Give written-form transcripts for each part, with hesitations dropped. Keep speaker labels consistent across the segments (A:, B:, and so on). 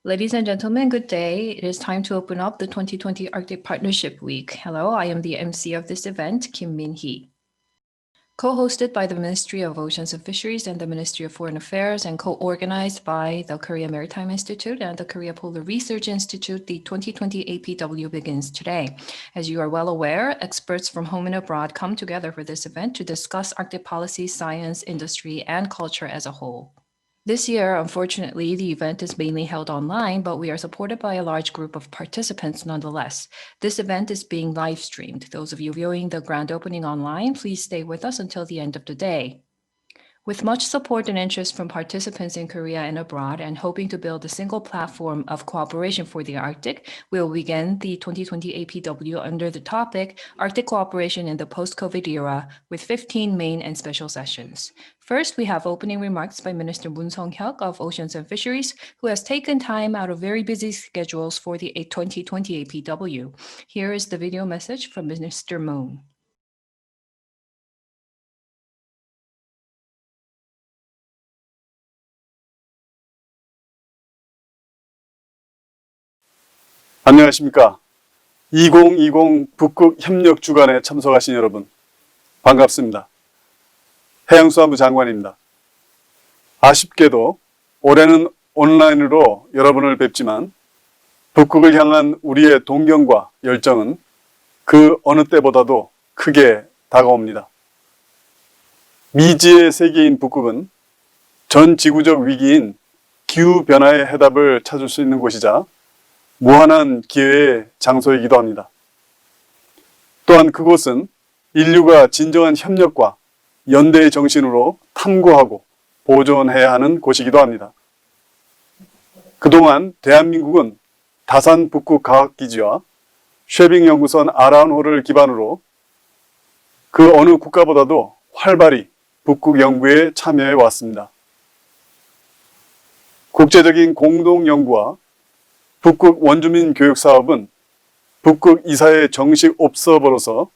A: Ladies and gentlemen, good day. It is time to open up the 2020 Arctic Partnership Week. Hello, I am the MC of this event, Kim Min-hee. Co-hosted by the Ministry of Oceans and Fisheries and the Ministry of Foreign Affairs and co-organized by the Korea Maritime Institute and the Korea Polar Research Institute, the 2020 APW begins today. As you are well aware, experts from home and abroad come together for this event to discuss Arctic policy, science, industry, and culture as a whole. This year, unfortunately, the event is mainly held online, but we are supported by a large group of participants nonetheless. This event is being live streamed. Those of you viewing the grand opening online, please stay with us until the end of the day. With much support and interest from participants in Korea and abroad, and hoping to build a single platform of cooperation for the Arctic, we will begin the 2020 APW under the topic Arctic Cooperation in the Post-COVID Era with 15 main and special sessions. First, we have opening remarks by Minister Moon Sung-hyuk of Oceans and Fisheries, who has taken time out of very busy schedules for the 2020 APW. Here is the video message from Minister Moon.
B: 안녕하십니까. 2020 북극 협력 주간에 참석하신 여러분, 반갑습니다. 해양수산부 장관입니다. 아쉽게도 올해는 온라인으로 여러분을 뵙지만 북극을 향한 우리의 동경과 열정은 그 어느 때보다도 크게 다가옵니다. 미지의 세계인 북극은 전 지구적 위기인 기후변화의 해답을 찾을 수 있는 곳이자 무한한 기회의 장소이기도 합니다. 또한 그곳은 인류가 진정한 협력과 연대의 정신으로 탐구하고 보존해야 하는 곳이기도 합니다. 그동안 대한민국은 다산 북극과학기지와 쉐빙 연구선 아라운호를 기반으로 그 어느 국가보다도 활발히 북극 연구에 참여해 왔습니다. 국제적인 공동 연구와 북극 원주민 교육 사업은 북극 이사의 정식 옵서버로서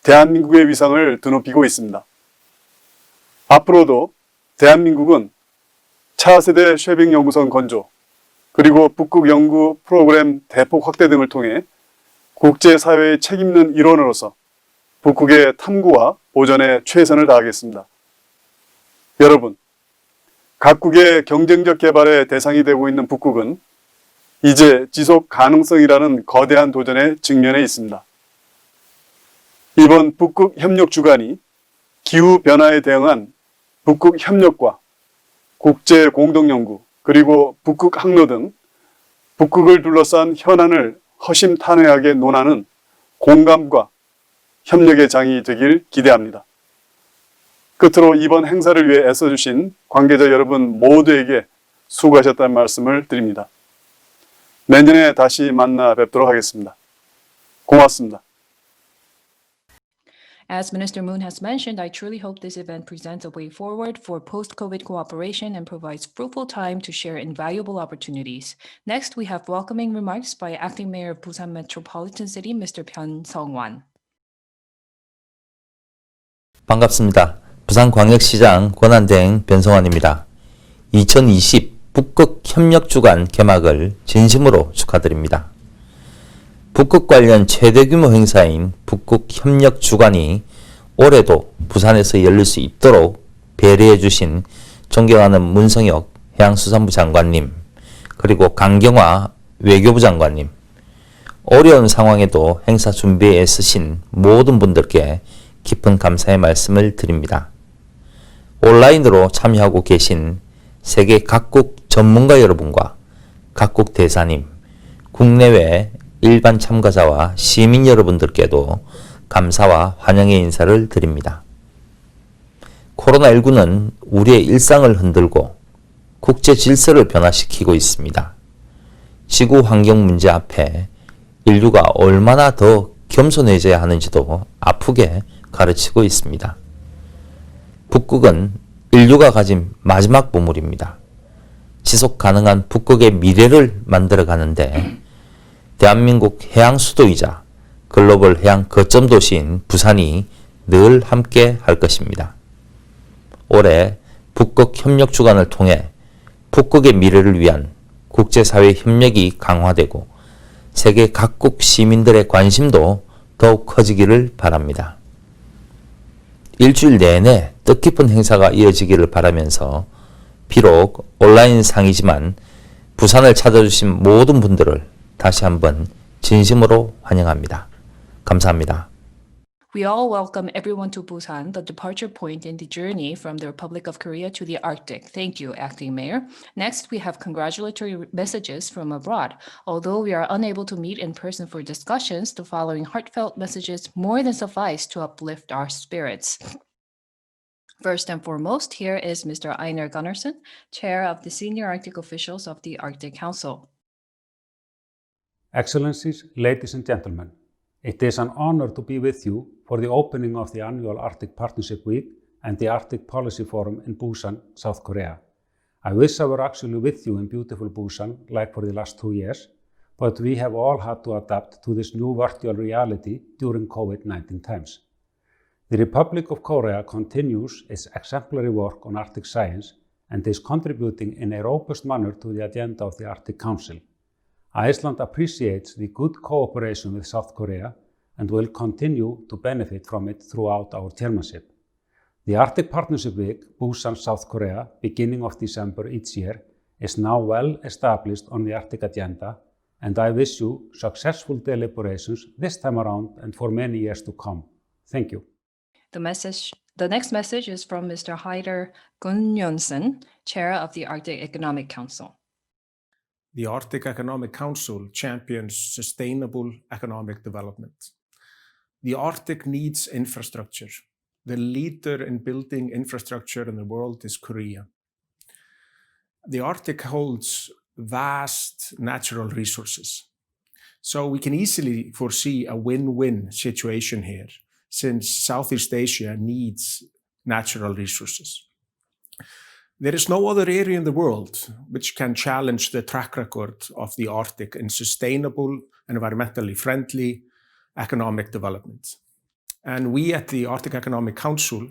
B: 대한민국의 위상을 드높이고 있습니다. 앞으로도 대한민국은 차세대 쉐빙 연구선 건조, 그리고 북극 연구 프로그램 대폭 확대 등을 통해 국제사회의 책임있는 일원으로서 북극의 탐구와 보존에 최선을 다하겠습니다. 여러분, 각국의 경쟁적 개발의 대상이 되고 있는 북극은 이제 지속 가능성이라는 거대한 도전에 직면해 있습니다. 이번 북극 협력 주간이 기후 변화에 대응한 북극 협력과 국제 공동 연구, 그리고 북극 항로 등 북극을 둘러싼 현안을 허심탄회하게 논하는 공감과 협력의 장이 되길 기대합니다. 끝으로 이번 행사를 위해 애써주신 관계자 여러분 모두에게 수고하셨다는 말씀을 드립니다. 내년에 다시 만나 뵙도록 하겠습니다. 고맙습니다.
A: As Minister Moon has mentioned, I truly hope this event presents a way forward for post-COVID cooperation and provides fruitful time to share invaluable opportunities. Next, we have welcoming remarks by Acting Mayor of Busan Metropolitan City, Mr. Byun Sung-wan.
C: 반갑습니다. 부산광역시장 권한대행 변성환입니다. 2020 북극 협력주간 개막을 진심으로 축하드립니다. 북극 관련 최대 규모 행사인 북극 협력주간이 올해도 부산에서 열릴 수 있도록 배려해 주신 존경하는 문성혁 해양수산부 장관님, 그리고 강경화 외교부 장관님, 어려운 상황에도 행사 준비에 애쓰신 모든 분들께 깊은 감사의 말씀을 드립니다. 온라인으로 참여하고 계신 세계 각국 전문가 여러분과 각국 대사님, 국내외 일반 참가자와 시민 여러분들께도 감사와 환영의 인사를 드립니다. 코로나19는 우리의 일상을 흔들고 국제 질서를 변화시키고 있습니다. 지구 환경 문제 앞에 인류가 얼마나 더 겸손해져야 하는지도 아프게 가르치고 있습니다. 북극은 인류가 가진 마지막 보물입니다. 지속 가능한 북극의 미래를 만들어 가는데 대한민국 해양 수도이자 글로벌 해양 거점 도시인 부산이 늘 함께 할 것입니다. 올해 북극 협력 주간을 통해 북극의 미래를 위한 국제사회 협력이 강화되고 세계 각국 시민들의 관심도 더욱 커지기를 바랍니다. 일주일 내내 뜻깊은 행사가 이어지기를 바라면서 비록 온라인상이지만 부산을 찾아주신 모든 분들을 다시 한번 진심으로 환영합니다. 감사합니다.
A: We all welcome everyone to Busan, the departure point in the journey from the Republic of Korea to the Arctic. Thank you, Acting Mayor. Next, we have congratulatory messages from abroad. Although we are unable to meet in person for discussions, the following heartfelt messages more than suffice to uplift our spirits. First and foremost, here is Mr. Einar Gunnarsson, Chair of the Senior Arctic Officials of the Arctic Council.
D: Excellencies, ladies and gentlemen, it is an honor to be with you for the opening of the annual Arctic Partnership Week and the Arctic Policy Forum in Busan, South Korea. I wish I were actually with you in beautiful Busan like for the last 2 years, but we have all had to adapt to this new virtual reality during COVID-19 times. The Republic of Korea continues its exemplary work on Arctic science and is contributing in a robust manner to the agenda of the Arctic Council. Iceland appreciates the good cooperation with South Korea and will continue to benefit from it throughout our chairmanship. The Arctic Partnership Week, Busan, South Korea, beginning of December each year, is now well established on the Arctic agenda, and I wish you successful deliberations this time around and for many years to come. Thank you.
A: The next message is from Mr. Heider Gunnjonsson, Chair of the Arctic Economic Council.
E: The Arctic Economic Council champions sustainable economic development. The Arctic needs infrastructure. The leader in building infrastructure in the world is Korea. The Arctic holds vast natural resources, so we can easily foresee a win-win situation here, since Southeast Asia needs natural resources. There is no other area in the world which can challenge the track record of the Arctic in sustainable, environmentally friendly economic development. And we at the Arctic Economic Council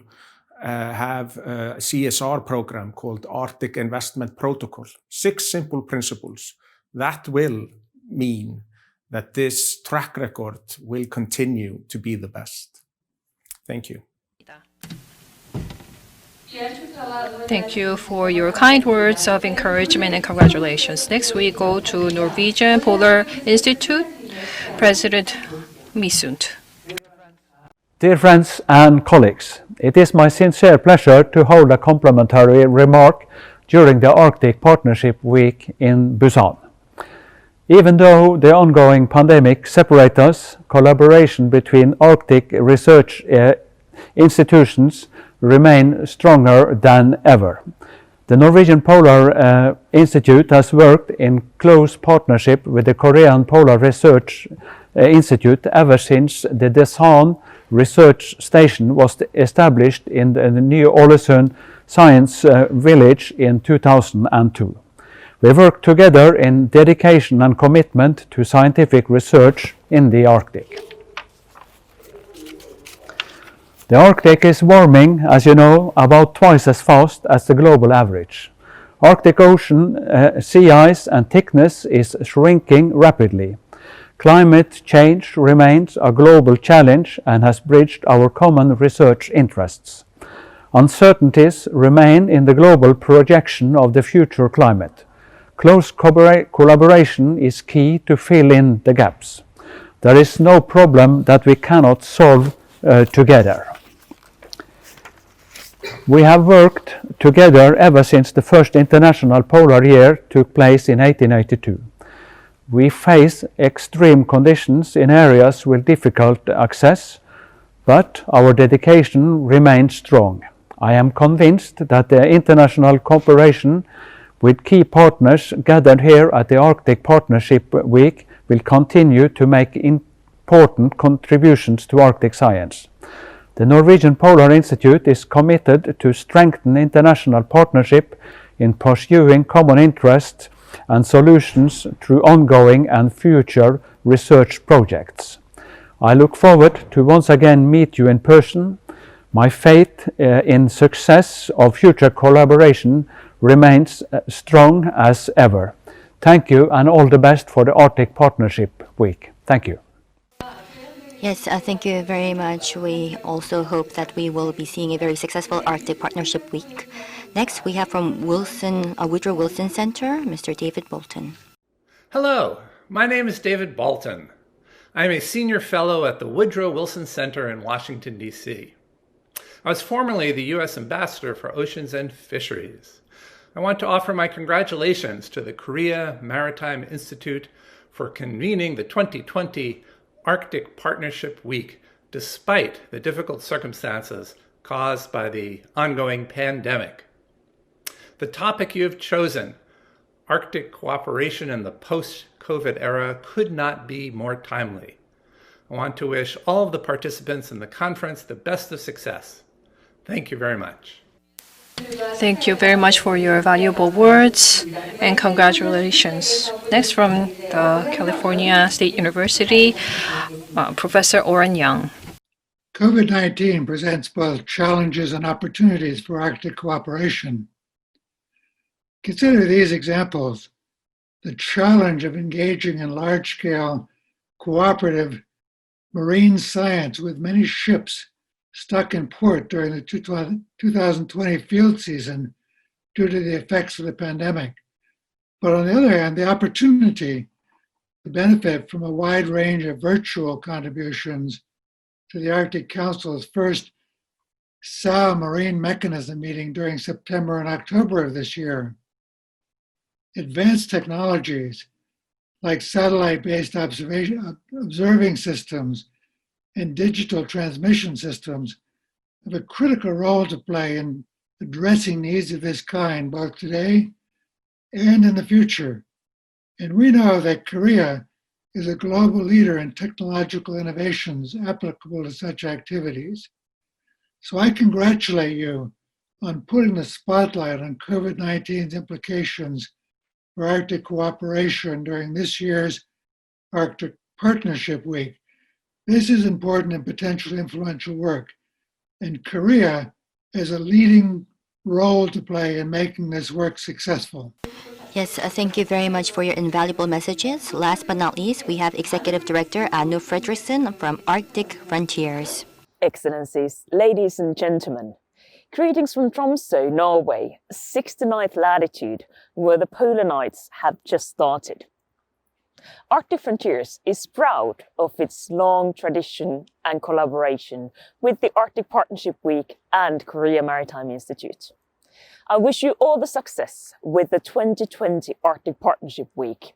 E: have a CSR program called Arctic Investment Protocol. 6 simple principles that will mean that this track record will continue to be the best. Thank you.
A: Thank you for your kind words of encouragement and congratulations. Next, we go to Norwegian Polar Institute, President Misund.
F: Dear friends and colleagues, it is my sincere pleasure to hold a complimentary remark during the Arctic Partnership Week in Busan. Even though the ongoing pandemic separates us, collaboration between Arctic research institutions remain stronger than ever. The Norwegian Polar Institute has worked in close partnership with the Korean Polar Research Institute ever since the Daesan Research Station was established in the new Ålesund Science Village in 2002. We work together in dedication and commitment to scientific research in the Arctic. The Arctic is warming, as you know, about twice as fast as the global average. Arctic Ocean sea ice and thickness is shrinking rapidly. Climate change remains a global challenge and has bridged our common research interests. Uncertainties remain in the global projection of the future climate. Close collaboration is key to fill in the gaps. There is no problem that we cannot solve together. We have worked together ever since the first International Polar Year took place in 1882. We face extreme conditions in areas with difficult access, but our dedication remains strong. I am convinced that the international cooperation with key partners gathered here at the Arctic Partnership Week will continue to make important contributions to Arctic science. The Norwegian Polar Institute is committed to strengthen international partnership in pursuing common interests and solutions through ongoing and future research projects. I look forward to once again meet you in person. My faith in success of future collaboration remains strong as ever. Thank you and all the best for the Arctic Partnership Week. Thank you.
G: Yes, thank you very much. We also hope that we will be seeing a very successful Arctic Partnership Week. Next, we have from Woodrow Wilson Center, Mr. David Bolton.
H: Hello, my name is David Bolton. I'm a senior fellow at the Woodrow Wilson Center in Washington, D.C. I was formerly the U.S. Ambassador for Oceans and Fisheries. I want to offer my congratulations to the Korea Maritime Institute for convening the 2020 Arctic Partnership Week, despite the difficult circumstances caused by the ongoing pandemic. The topic you have chosen, Arctic cooperation in the post-COVID era, could not be more timely. I want to wish all of the participants in the conference the best of success. Thank you very much.
A: Thank you very much for your valuable words and congratulations. Next, from the California State University, Professor Oren Young.
I: COVID-19 presents both challenges and opportunities for Arctic cooperation. Consider these examples: the challenge of engaging in large-scale cooperative marine science with many ships stuck in port during the 2020 field season due to the effects of the pandemic. But on the other hand, the opportunity to benefit from a wide range of virtual contributions to the Arctic Council's first SAO Marine Mechanism meeting during September and October of this year. Advanced technologies like satellite-based observing systems and digital transmission systems have a critical role to play in addressing needs of this kind, both today and in the future. And we know that Korea is a global leader in technological innovations applicable to such activities. So I congratulate you on putting the spotlight on COVID-19's implications for Arctic cooperation during this year's Arctic Partnership Week. This is important and potentially influential work, and Korea has a leading role to play in making this work successful.
G: Yes, thank you very much for your invaluable messages. Last but not least, we have Executive Director Anu Fredrickson from Arctic Frontiers.
J: Excellencies, ladies and gentlemen, greetings from Tromsø, Norway, 69th latitude, where the polar nights have just started. Arctic Frontiers is proud of its long tradition and collaboration with the Arctic Partnership Week and Korea Maritime Institute. I wish you all the success with the 2020 Arctic Partnership Week.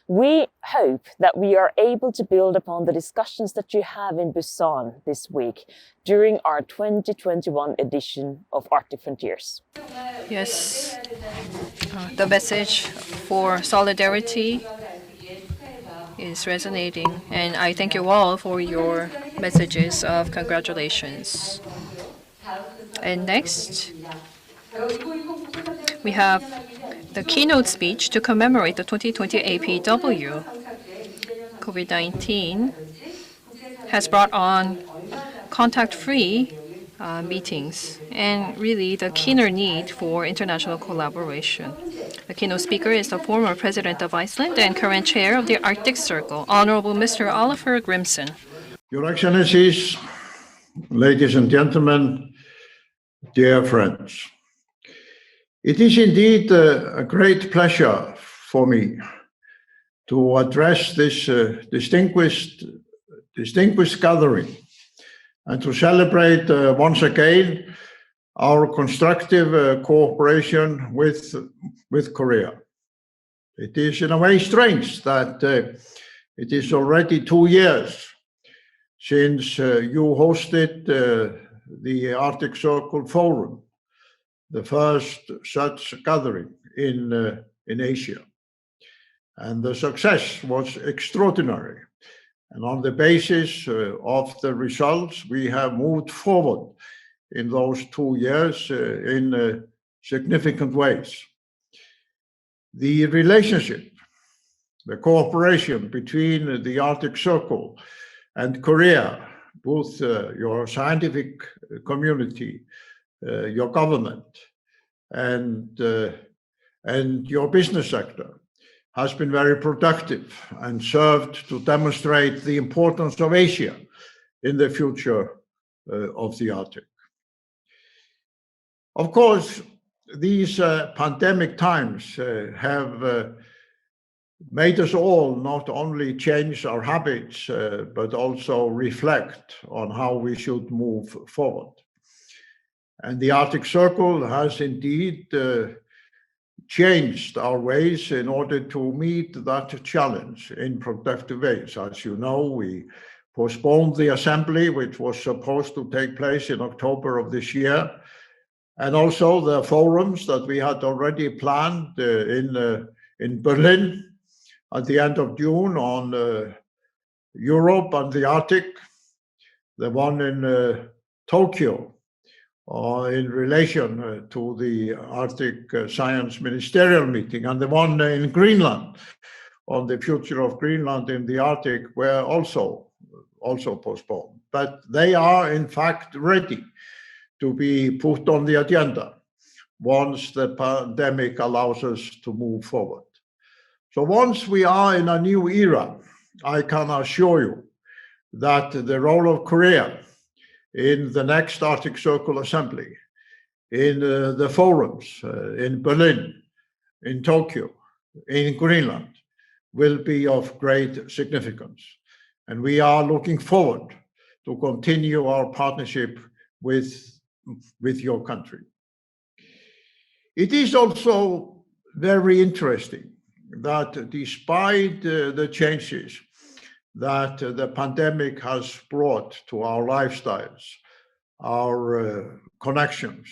J: We hope that we are able to build upon the discussions that you have in Busan this week during our 2021 edition of Arctic Frontiers.
A: Yes, the message for solidarity is resonating, and I thank you all for your messages of congratulations. And next, we have the keynote speech to commemorate the 2020 APW. COVID-19 has brought on contact-free meetings and really the keener need for international collaboration. The keynote speaker is the former President of Iceland and current chair of the Arctic Circle, Honorable Mr. Oliver Grimson.
K: Your Excellencies, ladies and gentlemen, dear friends, it is indeed a great pleasure for me to address this distinguished gathering and to celebrate once again our constructive cooperation with Korea. It is in a way strange that it is already 2 years since you hosted the Arctic Circle Forum, the first such gathering in Asia. And the success was extraordinary. And on the basis of the results, we have moved forward in those 2 years in significant ways. The relationship, the cooperation between the Arctic Circle and Korea, both your scientific community, your government, and your business sector, has been very productive and served to demonstrate the importance of Asia in the future of the Arctic. Of course, these pandemic times have made us all not only change our habits, but also reflect on how we should move forward. And the Arctic Circle has indeed changed our ways in order to meet that challenge in productive ways. As you know, we postponed the assembly, which was supposed to take place in October of this year, and also the forums that we had already planned in Berlin at the end of June on Europe and the Arctic, the one in Tokyo in relation to the Arctic Science Ministerial Meeting, and the one in Greenland on the future of Greenland in the Arctic were also postponed. But they are in fact ready to be put on the agenda once the pandemic allows us to move forward. So once we are in a new era, I can assure you that the role of Korea in the next Arctic Circle Assembly, in the forums in Berlin, in Tokyo, in Greenland, will be of great significance. And we are looking forward to continue our partnership with your country. It is also very interesting that despite the changes that the pandemic has brought to our lifestyles, our connections,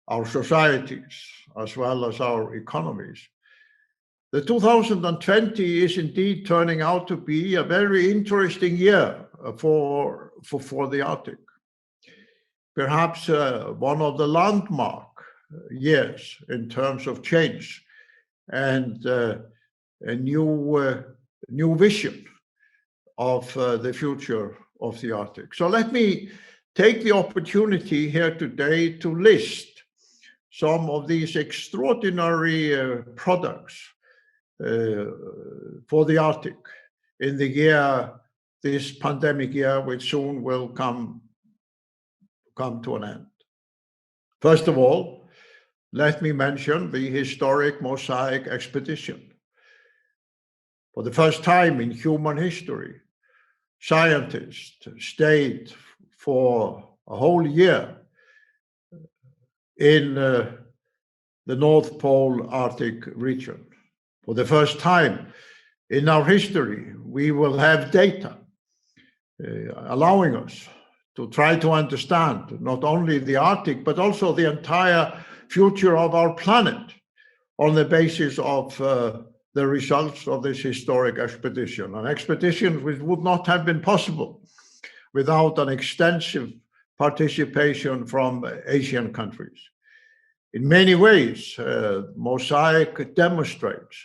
K: our societies, as well as our economies, the 2020 is indeed turning out to be a very interesting year for the Arctic. Perhaps one of the landmark years in terms of change and a new vision of the future of the Arctic. So let me take the opportunity here today to list some of these extraordinary products for the Arctic in the year, this pandemic year, which soon will come to an end. First of all, let me mention the historic Mosaic expedition. For the first time in human history, scientists stayed for a whole year in the North Pole Arctic region. For the first time in our history, we will have data allowing us to try to understand not only the Arctic, but also the entire future of our planet on the basis of the results of this historic expedition, an expedition which would not have been possible without an extensive participation from Asian countries. In many ways, Mosaic demonstrates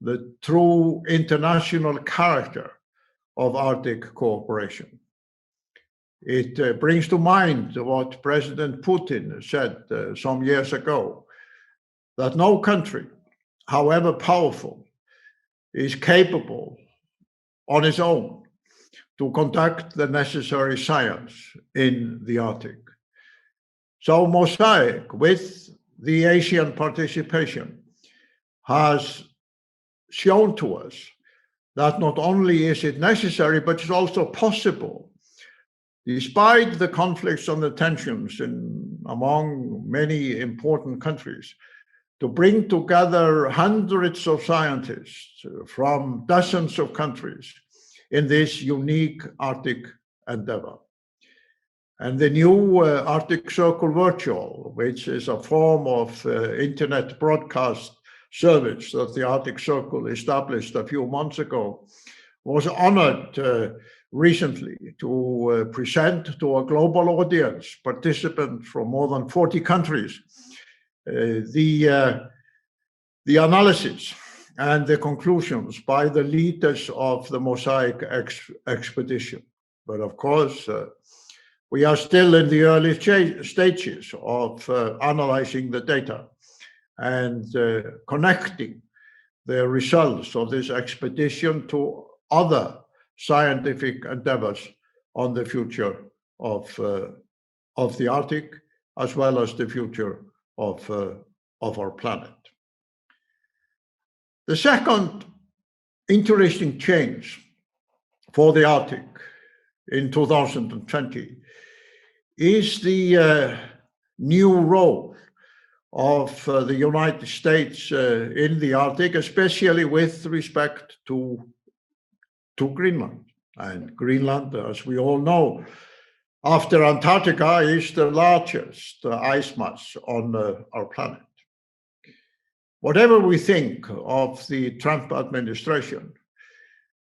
K: the true international character of Arctic cooperation. It brings to mind what President Putin said some years ago, that no country, however powerful, is capable on its own to conduct the necessary science in the Arctic. So Mosaic, with the Asian participation, has shown to us that not only is it necessary, but it's also possible, despite the conflicts and the tensions among many important countries, to bring together hundreds of scientists from dozens of countries in this unique Arctic endeavor. And the new Arctic Circle Virtual, which is a form of internet broadcast service that the Arctic Circle established a few months ago, was honored recently to present to a global audience, participants from more than 40 countries, the analysis and the conclusions by the leaders of the Mosaic expedition. But of course, we are still in the early stages of analyzing the data and connecting the results of this expedition to other scientific endeavors on the future of the Arctic, as well as the future of our planet. The second interesting change for the Arctic in 2020 is the new role of the United States in the Arctic, especially with respect to Greenland. And Greenland, as we all know, after Antarctica, is the largest ice mass on our planet. Whatever we think of the Trump administration,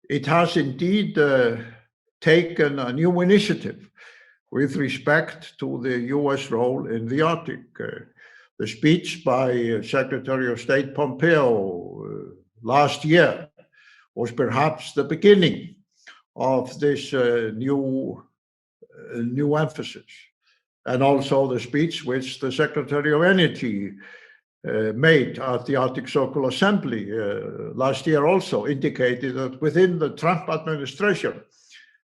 K: it has indeed taken a new initiative with respect to the US role in the Arctic. The speech by Secretary of State Pompeo last year was perhaps the beginning of this new emphasis, and also the speech which the Secretary of Energy made at the Arctic Circle Assembly last year also indicated that within the Trump administration,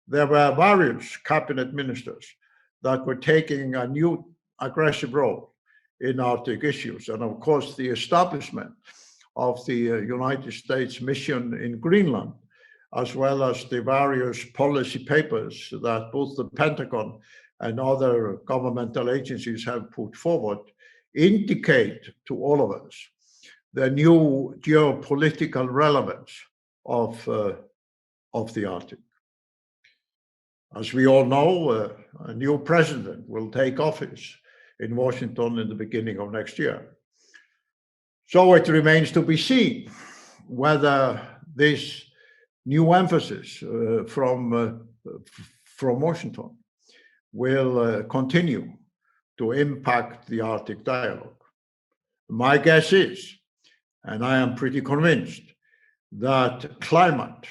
K: there were various cabinet ministers that were taking a new aggressive role in Arctic issues. And of course, the establishment of the United States mission in Greenland, as well as the various policy papers that both the Pentagon and other governmental agencies have put forward, indicate to all of us the new geopolitical relevance of the Arctic. As we all know, a new president will take office in Washington in the beginning of next year. So it remains to be seen whether this new emphasis from Washington will continue to impact the Arctic dialogue. My guess is, and I am pretty convinced, that climate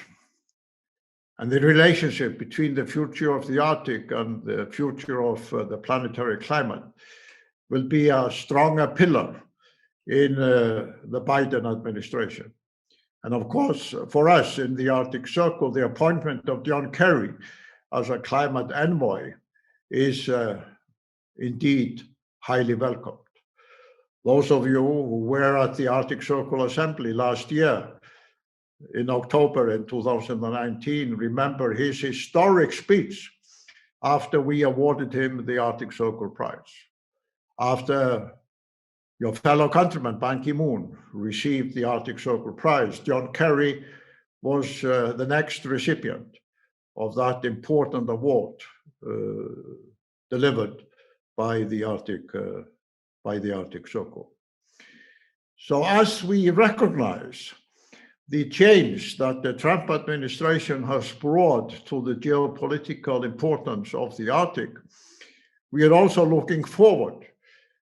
K: and the relationship between the future of the Arctic and the future of the planetary climate will be a stronger pillar in the Biden administration. And of course, for us in the Arctic Circle, the appointment of John Kerry as a climate envoy is indeed highly welcomed. Those of you who were at the Arctic Circle Assembly last year, in October in 2019, remember his historic speech after we awarded him the Arctic Circle Prize. After your fellow countryman, Ban Ki-moon, received the Arctic Circle Prize, John Kerry was the next recipient of that important award delivered by the Arctic Circle. So as we recognize the change that the Trump administration has brought to the geopolitical importance of the Arctic, we are also looking forward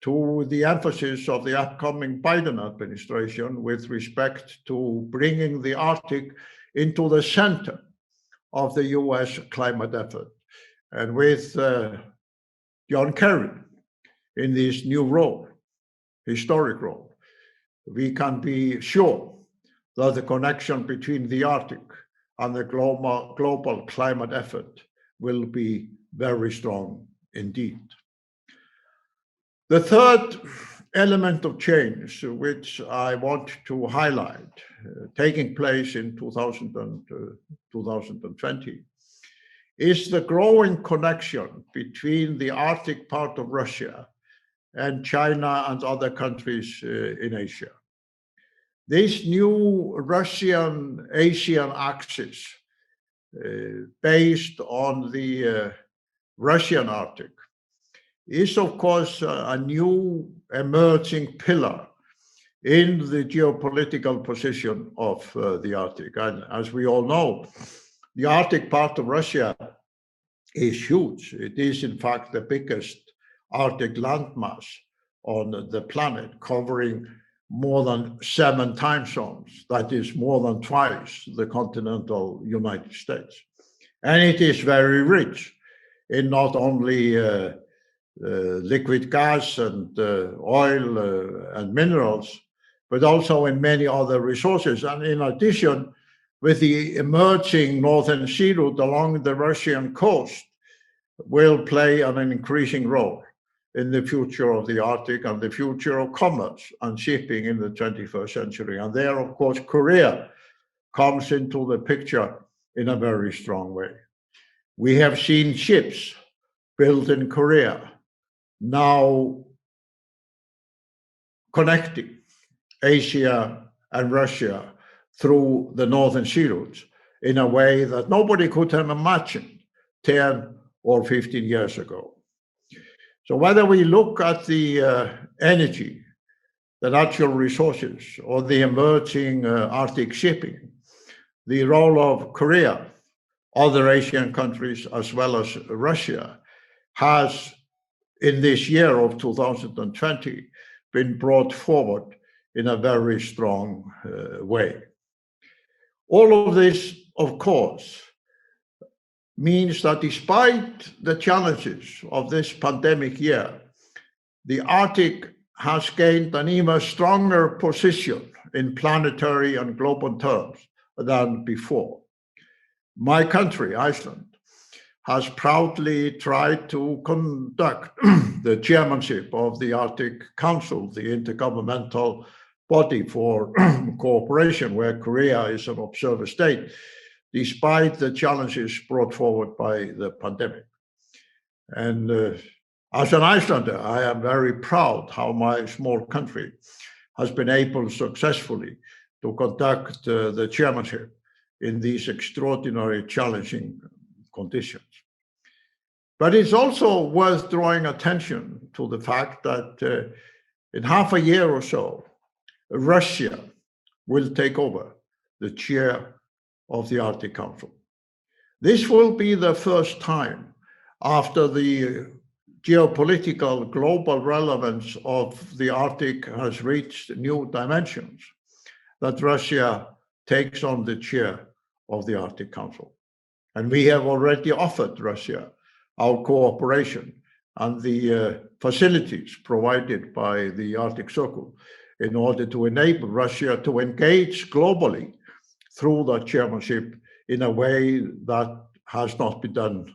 K: to the emphasis of the upcoming Biden administration with respect to bringing the Arctic into the center of the US climate effort. And with John Kerry in this new role, historic role, we can be sure that the connection between the Arctic and the global climate effort will be very strong indeed. The third element of change, which I want to highlight, taking place in 2020, is the growing connection between the Arctic part of Russia and China and other countries in Asia. This new Russian-Asian axis, based on the Russian Arctic, is of course a new emerging pillar in the geopolitical position of the Arctic. And as we all know, the Arctic part of Russia is huge. It is in fact the biggest Arctic landmass on the planet, covering more than 7 time zones. That is more than twice the continental United States. And it is very rich in not only liquid gas and oil and minerals, but also in many other resources. And in addition, with the emerging Northern Sea route along the Russian coast, will play an increasing role in the future of the Arctic and the future of commerce and shipping in the 21st century. And there, of course, Korea comes into the picture in a very strong way. We have seen ships built in Korea now connecting Asia and Russia through the Northern Sea routes in a way that nobody could have imagined 10 or 15 years ago. So whether we look at the energy, the natural resources, or the emerging Arctic shipping, the role of Korea, other Asian countries, as well as Russia, has in this year of 2020 been brought forward in a very strong way. All of this, of course, means that despite the challenges of this pandemic year, the Arctic has gained an even stronger position in planetary and global terms than before. My country, Iceland, has proudly tried to conduct the chairmanship of the Arctic Council, the intergovernmental body for cooperation, where Korea is an observer state, despite the challenges brought forward by the pandemic. And as an Icelander, I am very proud how my small country has been able successfully to conduct the chairmanship in these extraordinary challenging conditions. But it's also worth drawing attention to the fact that in half a year or so, Russia will take over the chair of the Arctic Council. This will be the first time after the geopolitical global relevance of the Arctic has reached new dimensions that Russia takes on the chair of the Arctic Council. And we have already offered Russia our cooperation and the facilities provided by the Arctic Circle in order to enable Russia to engage globally through the chairmanship in a way that has not been done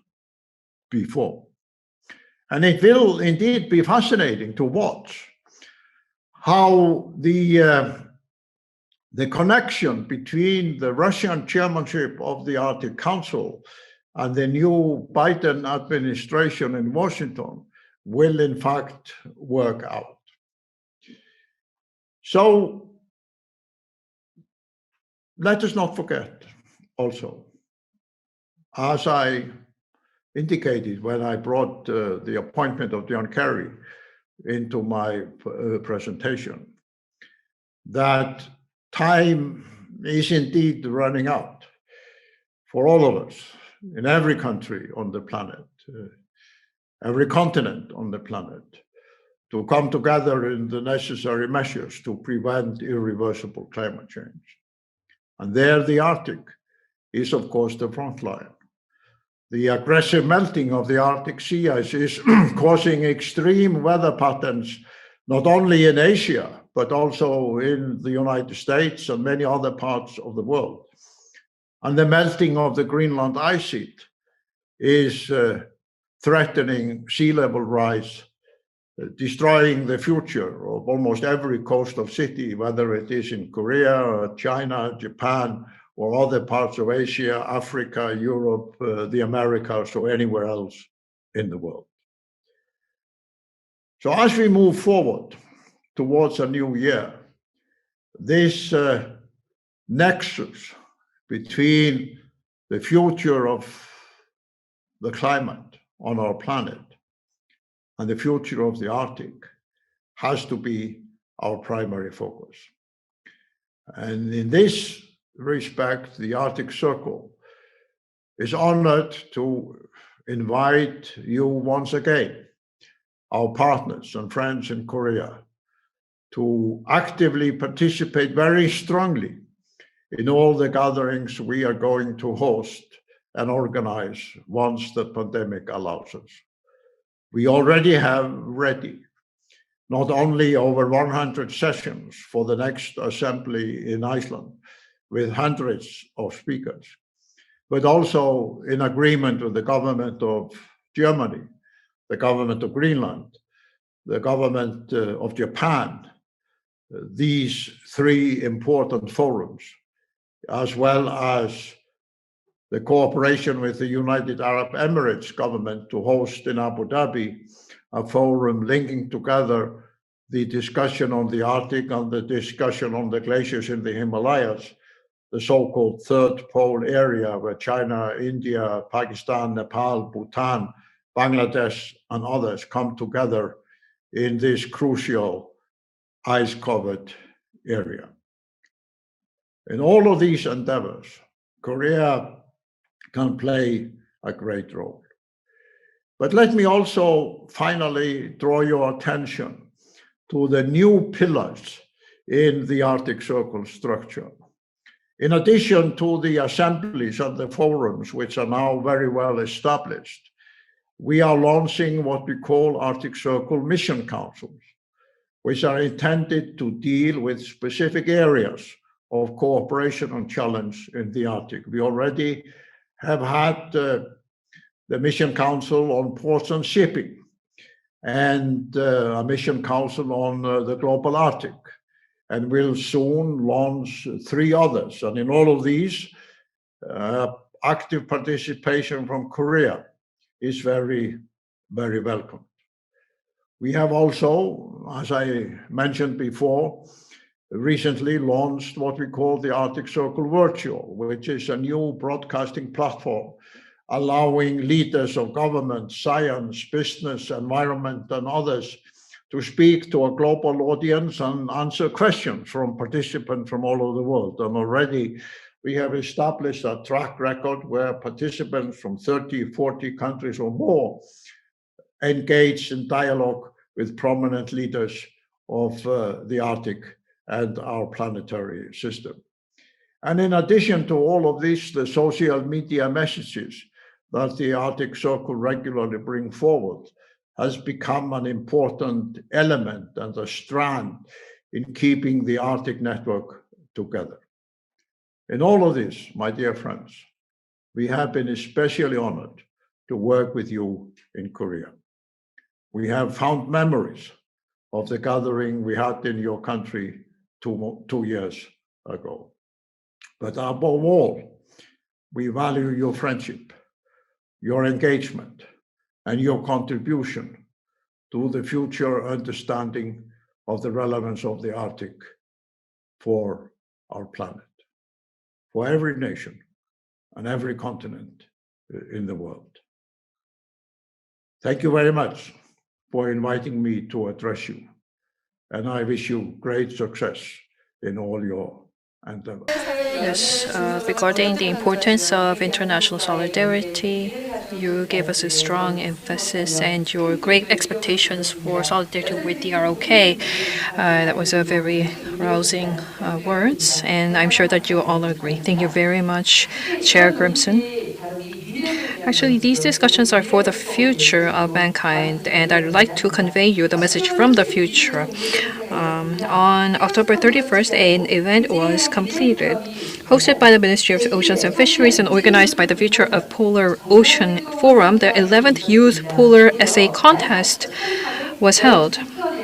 K: before. And it will indeed be fascinating to watch how the connection between the Russian chairmanship of the Arctic Council and the new Biden administration in Washington will in fact work out. So let us not forget also, as I indicated when I brought the appointment of John Kerry into my presentation, that time is indeed running out for all of us in every country on the planet, every continent on the planet, to come together in the necessary measures to prevent irreversible climate change. And there the Arctic is, of course, the front line. The aggressive melting of the Arctic sea ice is causing extreme weather patterns, not only in Asia, but also in the United States and many other parts of the world. And the melting of the Greenland ice sheet is threatening sea level rise, destroying the future of almost every coastal city, whether it is in Korea, or China, Japan, or other parts of Asia, Africa, Europe, the Americas, or anywhere else in the world. So as we move forward towards a new year, this nexus between the future of the climate on our planet and the future of the Arctic has to be our primary focus. And in this respect, the Arctic Circle is honored to invite you once again, our partners and friends in Korea, to actively participate very strongly in all the gatherings we are going to host and organize once the pandemic allows us. We already have ready not only over 100 sessions for the next assembly in Iceland with hundreds of speakers, but also in agreement with the government of Germany, the government of Greenland, the government of Japan, these three important forums, as well as the cooperation with the United Arab Emirates government to host in Abu Dhabi a forum linking together the discussion on the Arctic and the discussion on the glaciers in the Himalayas, the so-called third pole area where China, India, Pakistan, Nepal, Bhutan, Bangladesh, and others come together in this crucial ice-covered area. In all of these endeavors, Korea can play a great role. But let me also finally draw your attention to the new pillars in the Arctic Circle structure. In addition to the assemblies and the forums, which are now very well established, we are launching what we call Arctic Circle Mission Councils, which are intended to deal with specific areas of cooperation and challenge in the Arctic. We already have had the Mission Council on ports and shipping, and a Mission Council on the global Arctic, and we'll soon launch 3 others. And in all of these, active participation from Korea is very, very welcome. We have also, as I mentioned before, recently launched what we call the Arctic Circle Virtual, which is a new broadcasting platform allowing leaders of government, science, business, environment, and others to speak to a global audience and answer questions from participants from all over the world. And already we have established a track record where participants from 30, 40 countries or more engaged in dialogue with prominent leaders of the Arctic and our planetary system. And in addition to all of this, the social media messages that the Arctic Circle regularly bring forward has become an important element and a strand in keeping the Arctic network together. In all of this, my dear friends, we have been especially honored to work with you in Korea. We have found memories of the gathering we had in your country 2 years ago. But above all, we value your friendship, your engagement, and your contribution to the future understanding of the relevance of the Arctic for our planet, for every nation and every continent in the world. Thank you very much for inviting me to address you, and I wish you great success in all your endeavors.
A: Yes, regarding the importance of international solidarity, you gave us a strong emphasis and your great expectations for solidarity with the ROK. That was a very rousing words, and I'm sure that you all agree. Thank you very much, Chair Grimson. Actually, these discussions are for the future of mankind, and I'd like to convey you the message from the future. On October 31st, an event was completed, hosted by the Ministry of Oceans and Fisheries and organized by the Future of Polar Ocean Forum. The 11th Youth Polar Essay Contest was held.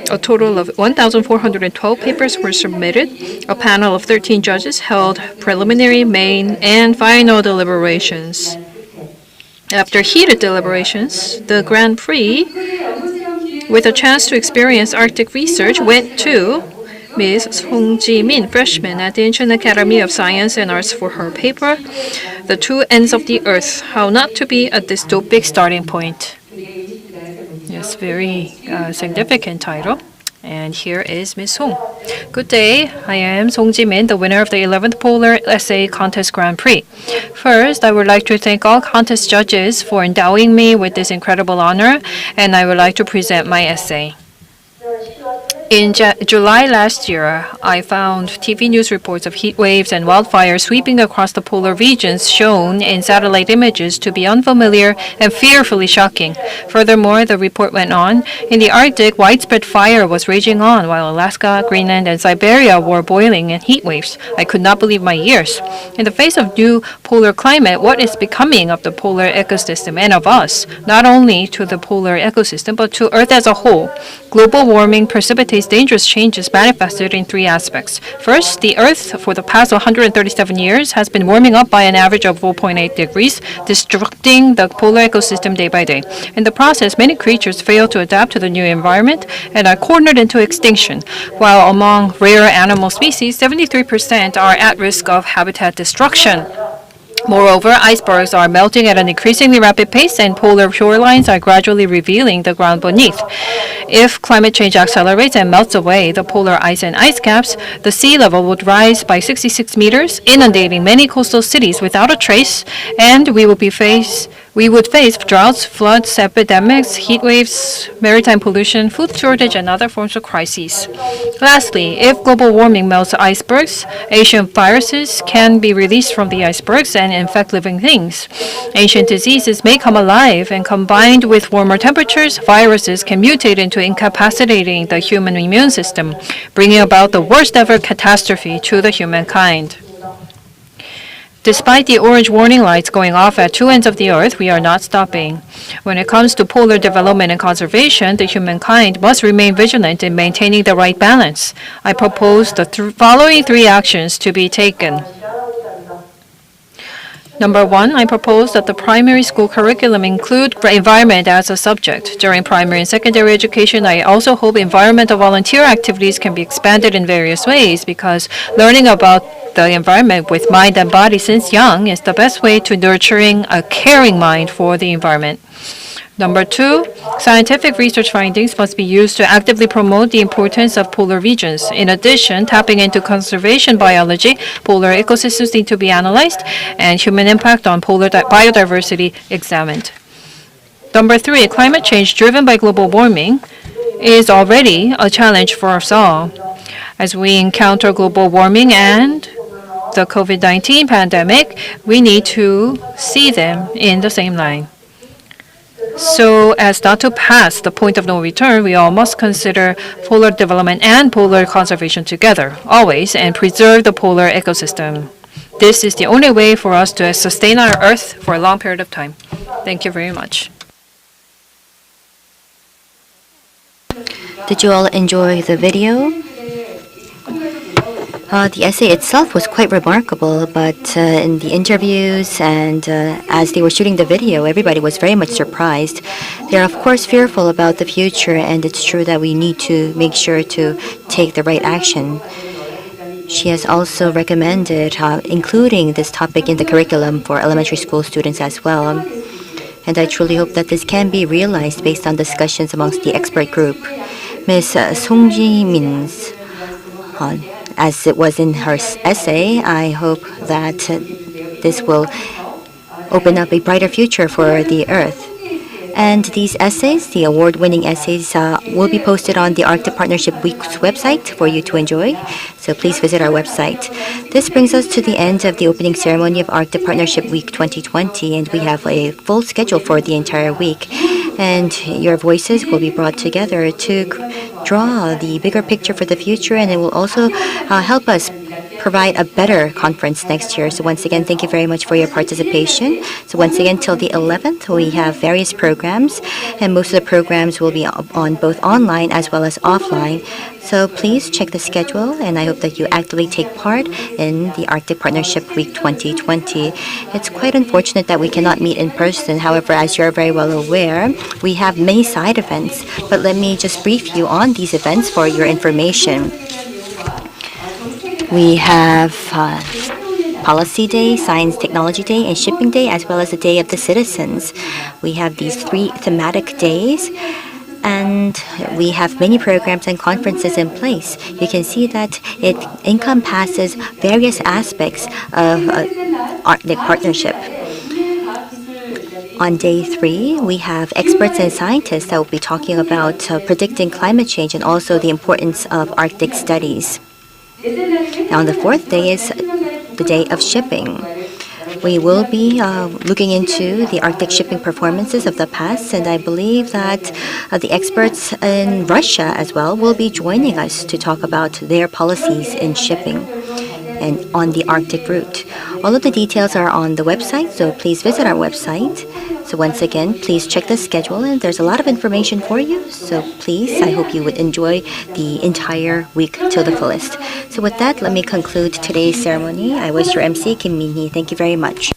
A: A total of 1,412 papers were submitted. A panel of 13 judges held preliminary, main, and final deliberations. After heated deliberations, the Grand Prix, with a chance to experience Arctic research, went to Ms. Song Ji-min, freshman at the Incheon Academy of Science and Arts, for her paper, The Two Ends of the Earth, How Not to Be a Dystopic Starting Point. Yes, very significant title. And here is Ms. Song. Good day. I am Song Ji-min, the winner of the 11th Polar Essay Contest Grand Prix. First, I would like to thank all contest judges for endowing me with this incredible honor, and I would like to present my essay. In July last year, I found TV news reports of heat waves and wildfires sweeping across the polar regions shown in satellite images to be unfamiliar and fearfully shocking. Furthermore, the report went on, in the Arctic, widespread fire was raging on while Alaska, Greenland, and Siberia were boiling in heat waves. I could not believe my ears. In the face of new polar climate, what is becoming of the polar ecosystem and of us, not only to the polar ecosystem, but to Earth as a whole? Global warming precipitates dangerous changes manifested in three aspects. First, the Earth for the past 137 years has been warming up by an average of 4.8 degrees, destructing the polar ecosystem day by day. In the process, many creatures fail to adapt to the new environment and are cornered into extinction, while among rare animal species, 73% are at risk of habitat destruction. Moreover, icebergs are melting at an increasingly rapid pace, and polar shorelines are gradually revealing the ground beneath. If climate change accelerates and melts away the polar ice and ice caps, the sea level would rise by 66 meters, inundating many coastal cities without a trace, and we would face droughts, floods, epidemics, heat waves, maritime pollution, food shortage, and other forms of crises. Lastly, if global warming melts icebergs, ancient viruses can be released from the icebergs and infect living things. Ancient diseases may come alive, and combined with warmer temperatures, viruses can mutate into incapacitating the human immune system, bringing about the worst ever catastrophe to the humankind. Despite the orange warning lights going off at two ends of the Earth, we are not stopping. When it comes to polar development and conservation, the humankind must remain vigilant in maintaining the right balance. I propose the following three actions to be taken. Number one, I propose that the primary school curriculum include environment as a subject. During primary and secondary education, I also hope environmental volunteer activities can be expanded in various ways, because learning about the environment with mind and body since young is the best way to nurturing a caring mind for the environment. Number two, scientific research findings must be used to actively promote the importance of polar regions. In addition, tapping into conservation biology, polar ecosystems need to be analyzed, and human impact on polar biodiversity examined. Number three, climate change driven by global warming is already a challenge for us all. As we encounter global warming and the COVID-19 pandemic, we need to see them in the same line. So as not to pass the point of no return, we all must consider polar development and polar conservation together, always, and preserve the polar ecosystem. This is the only way for us to sustain our Earth for a long period of time. Thank you very much.
G: Did you all enjoy the video? The essay itself was quite remarkable, but in the interviews and as they were shooting the video, everybody was very much surprised. They're of course fearful about the future, and it's true that we need to make sure to take the right action. She has also recommended including this topic in the curriculum for elementary school students as well. And I truly hope that this can be realized based on discussions amongst the expert group. Ms. Song Ji-min's as it was in her essay, I hope that this will open up a brighter future for the Earth. And these essays, the award-winning essays, will be posted on the Arctic Partnership Week's website for you to enjoy. So please visit our website. This brings us to the end of the opening ceremony of Arctic Partnership Week 2020, and we have a full schedule for the entire week. And your voices will be brought together to draw the bigger picture for the future, and it will also help us provide a better conference next year. So once again, thank you very much for your participation. So once again, till the 11th, we have various programs, and most of the programs will be on both online as well as offline. So please check the schedule, and I hope that you actively take part in the Arctic Partnership Week 2020. It's quite unfortunate that we cannot meet in person. However, as you're very well aware, we have many side events. But let me just brief you on these events for your information. We have Policy Day, Science Technology Day, and Shipping Day, as well as the Day of the Citizens. We have these three thematic days, and we have many programs and conferences in place. You can see that it encompasses various aspects of Arctic Partnership. On day 3, we have experts and scientists that will be talking about predicting climate change and also the importance of Arctic studies. Now, on the 4th day is the day of shipping. We will be looking into the Arctic shipping performances of the past, and I believe that the experts in Russia as well will be joining us to talk about their policies in shipping and on the Arctic route. All of the details are on the website, so please visit our website. So once again, please check the schedule, and there's a lot of information for you. So please, I hope you would enjoy the entire week to the fullest. So with that, let me conclude today's ceremony. I was your MC, Kim Min-hee. Thank you very much.